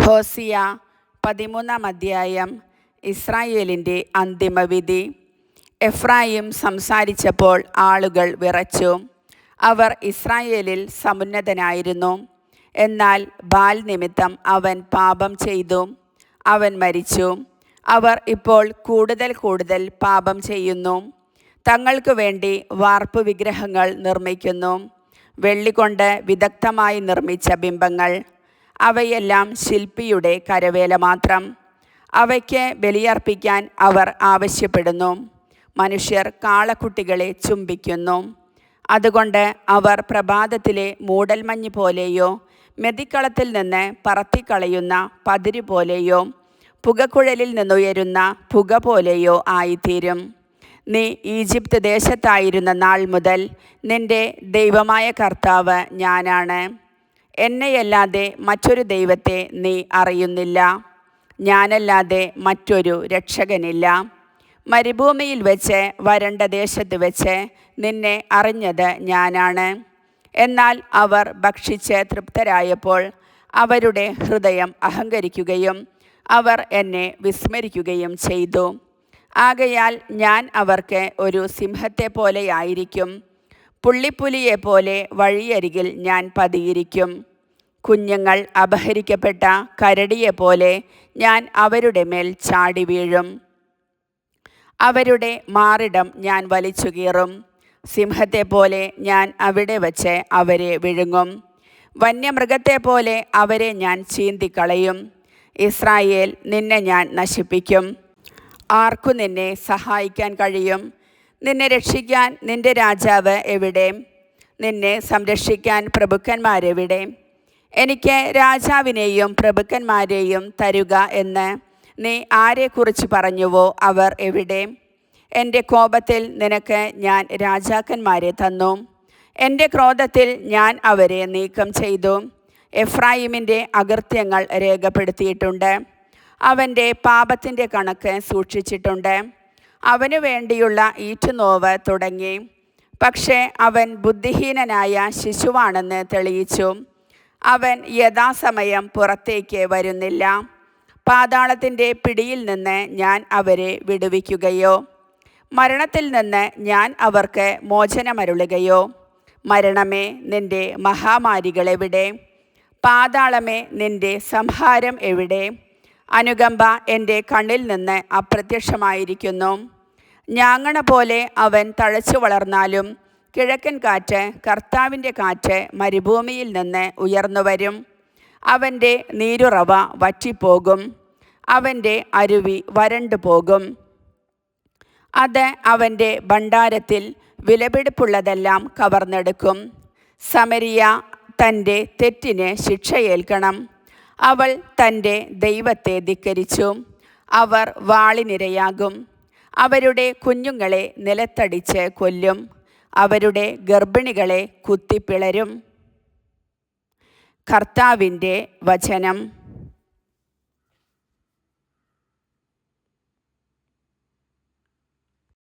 ഹോസിയ 13 അധ്യായം. ഇസ്രായേലിൻ്റെ അന്തിമവിധി. എഫ്രായിം സംസാരിച്ചപ്പോൾ ആളുകൾ വിറച്ചു. അവർ ഇസ്രായേലിൽ സമുന്നതനായിരുന്നു. എന്നാൽ ബാൽ നിമിത്തം അവൻ പാപം ചെയ്തു, അവൻ മരിച്ചു. അവർ ഇപ്പോൾ കൂടുതൽ കൂടുതൽ പാപം ചെയ്യുന്നു. തങ്ങൾക്ക് വേണ്ടി വാർപ്പ് വിഗ്രഹങ്ങൾ നിർമ്മിക്കുന്നു, വെള്ളികൊണ്ട് വിദഗ്ധമായി നിർമ്മിച്ച ബിംബങ്ങൾ. അവയെല്ലാം ശില്പിയുടെ കരവേല മാത്രം. അവയ്ക്ക് ബലിയർപ്പിക്കാൻ അവർ ആവശ്യപ്പെടുന്നു. മനുഷ്യർ കാളക്കുട്ടികളെ ചുംബിക്കുന്നു. അതുകൊണ്ട് അവർ പ്രഭാതത്തിലെ മൂടൽമഞ്ഞ് പോലെയോ മെതിക്കളത്തിൽ നിന്ന് പറത്തിക്കളയുന്ന പതിര് പോലെയോ പുകക്കുഴലിൽ നിന്നുയരുന്ന പുക പോലെയോ ആയിത്തീരും. നീ ഈജിപ്ത് ദേശത്തായിരുന്ന നാൾ മുതൽ നിന്റെ ദൈവമായ കർത്താവ് ഞാനാണ്. എന്നെയല്ലാതെ മറ്റൊരു ദൈവത്തെ നീ അറിയുന്നില്ല. ഞാനല്ലാതെ മറ്റൊരു രക്ഷകനില്ല. മരുഭൂമിയിൽ വെച്ച് വരണ്ട ദേശത്ത് വെച്ച് നിന്നെ അറിഞ്ഞത് ഞാനാണ്. എന്നാൽ അവർ ഭക്ഷിച്ച് തൃപ്തരായപ്പോൾ അവരുടെ ഹൃദയം അഹങ്കരിക്കുകയും അവർ എന്നെ വിസ്മരിക്കുകയും ചെയ്തു. ആകയാൽ ഞാൻ അവർക്ക് ഒരു സിംഹത്തെ പോലെയായിരിക്കും. പുള്ളിപ്പുലിയെപ്പോലെ വഴിയരികിൽ ഞാൻ പതിയിരിക്കും. കുഞ്ഞുങ്ങൾ അപഹരിക്കപ്പെട്ട കരടിയെപ്പോലെ ഞാൻ അവരുടെ മേൽ ചാടി വീഴും. അവരുടെ മാറിടം ഞാൻ വലിച്ചു കീറും. സിംഹത്തെപ്പോലെ ഞാൻ അവിടെ വച്ച് അവരെ വിഴുങ്ങും. വന്യമൃഗത്തെപ്പോലെ അവരെ ഞാൻ ചീന്തിക്കളയും. ഇസ്രായേൽ, നിന്നെ ഞാൻ നശിപ്പിക്കും. ആർക്കു നിന്നെ സഹായിക്കാൻ കഴിയും? നിന്നെ രക്ഷിക്കാൻ നിന്റെ രാജാവ് എവിടെ? നിന്നെ സംരക്ഷിക്കാൻ പ്രഭുക്കന്മാരെവിടെ? എനിക്ക് രാജാവിനെയും പ്രഭുക്കന്മാരെയും തരുക എന്ന് നീ ആരെക്കുറിച്ച് പറഞ്ഞുവോ അവർ എവിടെ? എൻ്റെ കോപത്തിൽ നിനക്ക് ഞാൻ രാജാക്കന്മാരെ തന്നു. എൻ്റെ ക്രോധത്തിൽ ഞാൻ അവരെ നീക്കം ചെയ്തു. എഫ്രായിമിൻ്റെ അകൃത്യങ്ങൾ രേഖപ്പെടുത്തിയിട്ടുണ്ട്. അവൻ്റെ പാപത്തിൻ്റെ കണക്ക് സൂക്ഷിച്ചിട്ടുണ്ട്. അവനു വേണ്ടിയുള്ള ഈറ്റുനോവ് തുടങ്ങി. പക്ഷേ അവൻ ബുദ്ധിഹീനനായ ശിശുവാണെന്ന് തെളിയിച്ചു. അവൻ യഥാസമയം പുറത്തേക്ക് വരുന്നില്ല. പാതാളത്തിൻ്റെ പിടിയിൽ നിന്ന് ഞാൻ അവരെ വിടുവിക്കുകയോ മരണത്തിൽ നിന്ന് ഞാൻ അവർക്ക് മോചനമരുളുകയോ? മരണമേ, നിൻ്റെ മഹാമാരികളെവിടെ? പാതാളമേ, നിൻ്റെ സംഹാരം എവിടെ? അനുകമ്പ എൻ്റെ കണ്ണിൽ നിന്ന് അപ്രത്യക്ഷമായിരിക്കുന്നു. ഞാങ്ങണ പോലെ അവൻ തഴച്ചു വളർന്നാലും കിഴക്കൻ കാറ്റ്, കർത്താവിൻ്റെ കാറ്റ് മരുഭൂമിയിൽ നിന്ന് ഉയർന്നു വരും. അവൻ്റെ നീരുറവ വറ്റിപ്പോകും, അവൻ്റെ അരുവി വരണ്ടു പോകും. അത് അവൻ്റെ ഭണ്ഡാരത്തിൽ വിലപിടിപ്പുള്ളതെല്ലാം കവർന്നെടുക്കും. സമരിയ തൻ്റെ തെറ്റിന് ശിക്ഷയേൽക്കണം. അവൾ തൻ്റെ ദൈവത്തെ ധിക്കരിച്ചു. അവർ വാളിനിരയാകും. അവരുടെ കുഞ്ഞുങ്ങളെ നിലത്തടിച്ച് കൊല്ലും. അവരുടെ ഗർഭിണികളെ കുത്തിപ്പിളരും. കർത്താവിൻ്റെ വചനം.